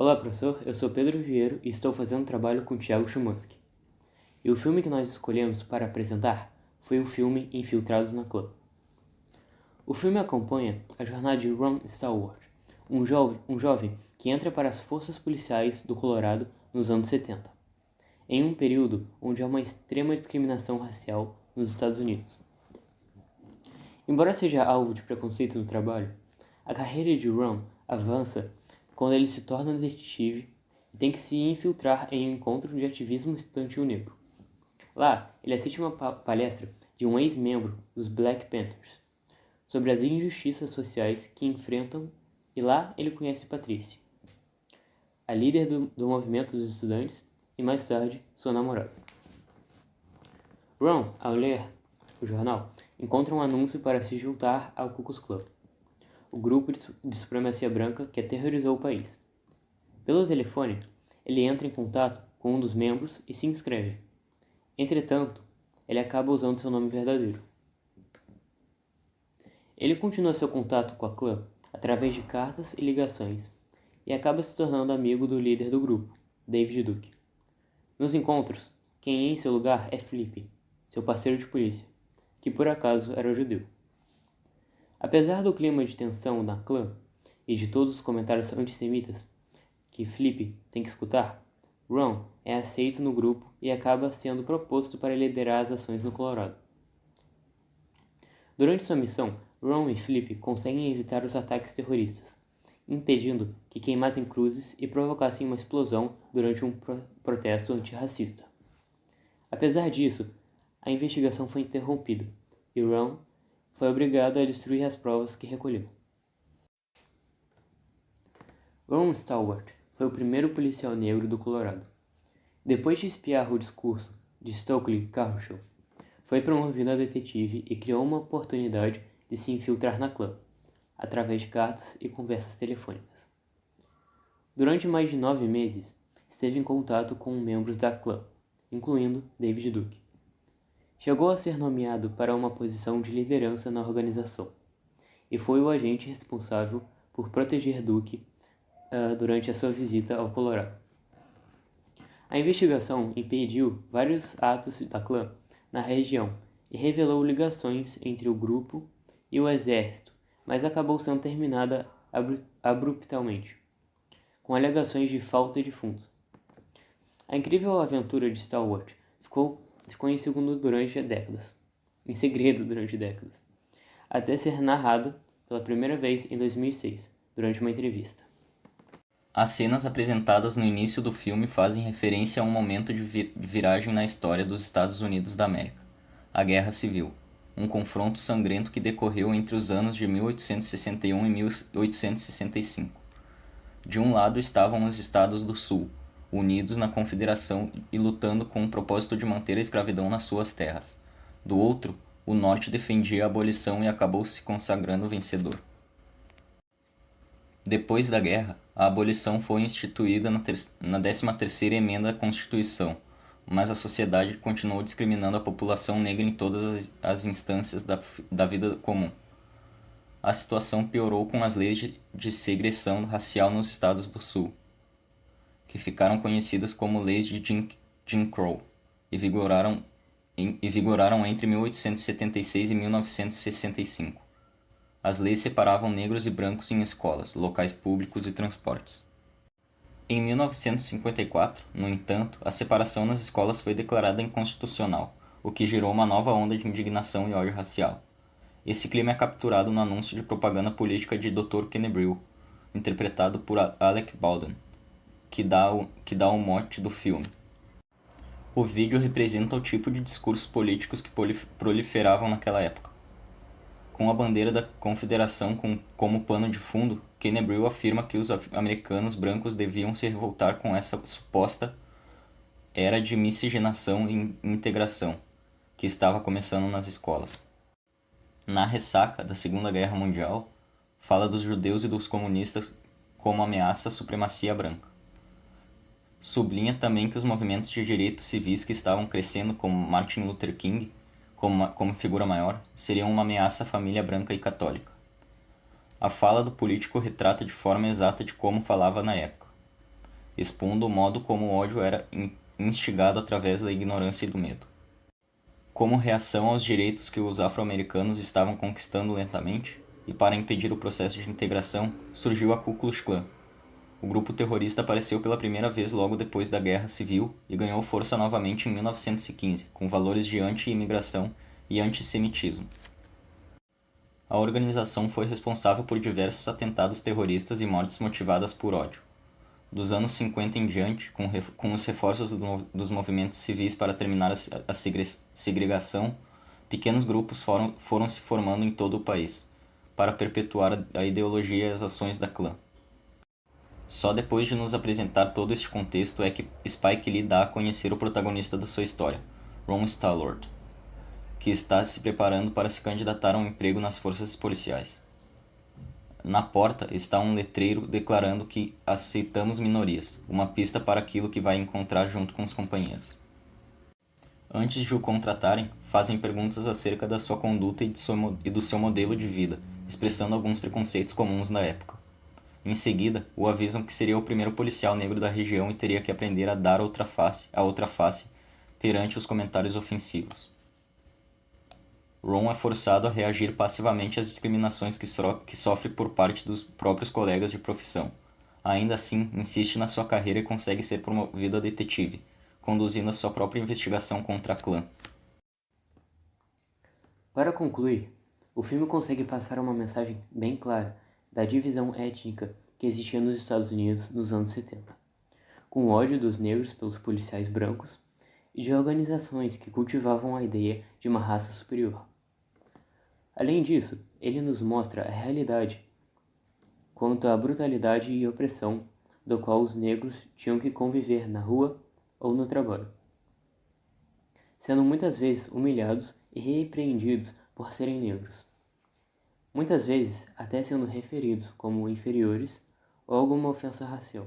Olá, professor. Eu sou Pedro Vieiro e estou fazendo um trabalho com Thiago Chumunsky. E o filme que nós escolhemos para apresentar foi o filme Infiltrados na Clã. O filme acompanha a jornada de Ron Stallworth, um jovem que entra para as forças policiais do Colorado nos anos 70, em um período onde há uma extrema discriminação racial nos Estados Unidos. Embora seja alvo de preconceito no trabalho, a carreira de Ron avança quando ele se torna detetive e tem que se infiltrar em um encontro de ativismo estudantil negro. Lá, ele assiste uma palestra de um ex-membro dos Black Panthers sobre as injustiças sociais que enfrentam, e lá ele conhece Patrice, a líder do movimento dos estudantes e mais tarde sua namorada. Ron, ao ler o jornal, encontra um anúncio para se juntar ao Ku Klux Klan, o grupo de supremacia branca que aterrorizou o país. Pelo telefone, ele entra em contato com um dos membros e se inscreve. Entretanto, ele acaba usando seu nome verdadeiro. Ele continua seu contato com a clã através de cartas e ligações, e acaba se tornando amigo do líder do grupo, David Duke. Nos encontros, quem é em seu lugar é Flip, seu parceiro de polícia, que por acaso era judeu. Apesar do clima de tensão na clã e de todos os comentários antissemitas que Flip tem que escutar, Ron é aceito no grupo e acaba sendo proposto para liderar as ações no Colorado. Durante sua missão, Ron e Flip conseguem evitar os ataques terroristas, impedindo que queimassem cruzes e provocassem uma explosão durante um protesto antirracista. Apesar disso, a investigação foi interrompida e Ron foi obrigado a destruir as provas que recolheu. Ron Stallworth foi o primeiro policial negro do Colorado. Depois de espiar o discurso de Stokely Carmichael, foi promovido a detetive e criou uma oportunidade de se infiltrar na clã, através de cartas e conversas telefônicas. Durante mais de 9 meses, esteve em contato com membros da clã, incluindo David Duke. Chegou a ser nomeado para uma posição de liderança na organização, e foi o agente responsável por proteger Duke durante a sua visita ao Colorado. A investigação impediu vários atos da clã na região e revelou ligações entre o grupo e o exército, mas acabou sendo terminada abruptamente, com alegações de falta de fundos. A incrível aventura de Stallworth ficou em segredo durante décadas, até ser narrada pela primeira vez em 2006, durante uma entrevista. As cenas apresentadas no início do filme fazem referência a um momento de viragem na história dos Estados Unidos da América, a Guerra Civil, um confronto sangrento que decorreu entre os anos de 1861 e 1865. De um lado estavam os Estados do Sul, unidos na Confederação e lutando com o propósito de manter a escravidão nas suas terras. Do outro, o Norte defendia a abolição e acabou se consagrando vencedor. Depois da guerra, a abolição foi instituída na 13ª Emenda à Constituição, mas a sociedade continuou discriminando a população negra em todas as instâncias da vida comum. A situação piorou com as leis de segregação racial nos Estados do Sul, que ficaram conhecidas como Leis de Jim Crow, e vigoraram entre 1876 e 1965. As leis separavam negros e brancos em escolas, locais públicos e transportes. Em 1954, no entanto, a separação nas escolas foi declarada inconstitucional, o que gerou uma nova onda de indignação e ódio racial. Esse clima é capturado no anúncio de propaganda política de Dr. Kennebrew, interpretado por Alec Baldwin, que dá o mote do filme. O vídeo representa o tipo de discursos políticos que proliferavam naquela época. Com a bandeira da Confederação como pano de fundo, Kennebrew afirma que os americanos brancos deviam se revoltar com essa suposta era de miscigenação e integração que estava começando nas escolas. Na ressaca da Segunda Guerra Mundial, fala dos judeus e dos comunistas como ameaça à supremacia branca. Sublinha também que os movimentos de direitos civis que estavam crescendo, como Martin Luther King, como figura maior, seriam uma ameaça à família branca e católica. A fala do político retrata de forma exata de como falava na época. expondo o modo como o ódio era instigado através da ignorância e do medo. Como reação aos direitos que os afro-americanos estavam conquistando lentamente, e para impedir o processo de integração, surgiu a Ku Klux Klan. O grupo terrorista apareceu pela primeira vez logo depois da Guerra Civil e ganhou força novamente em 1915, com valores de anti-imigração e antissemitismo. A organização foi responsável por diversos atentados terroristas e mortes motivadas por ódio. Dos anos 50 em diante, com os reforços dos movimentos civis para terminar a segregação, pequenos grupos foram se formando em todo o país, para perpetuar a ideologia e as ações da clã. Só depois de nos apresentar todo este contexto é que Spike Lee dá a conhecer o protagonista da sua história, Ron Stallworth, que está se preparando para se candidatar a um emprego nas forças policiais. Na porta está um letreiro declarando que aceitamos minorias, uma pista para aquilo que vai encontrar junto com os companheiros. Antes de o contratarem, fazem perguntas acerca da sua conduta e do seu modelo de vida, expressando alguns preconceitos comuns da época. Em seguida, o avisam que seria o primeiro policial negro da região e teria que aprender a dar a outra face perante os comentários ofensivos. Ron é forçado a reagir passivamente às discriminações que sofre por parte dos próprios colegas de profissão. Ainda assim, insiste na sua carreira e consegue ser promovido a detetive, conduzindo a sua própria investigação contra a clã. Para concluir, o filme consegue passar uma mensagem bem clara da divisão étnica que existia nos Estados Unidos nos anos 70, com o ódio dos negros pelos policiais brancos e de organizações que cultivavam a ideia de uma raça superior. Além disso, ele nos mostra a realidade quanto à brutalidade e opressão do qual os negros tinham que conviver na rua ou no trabalho, sendo muitas vezes humilhados e repreendidos por serem negros, muitas vezes até sendo referidos como inferiores ou alguma ofensa racial.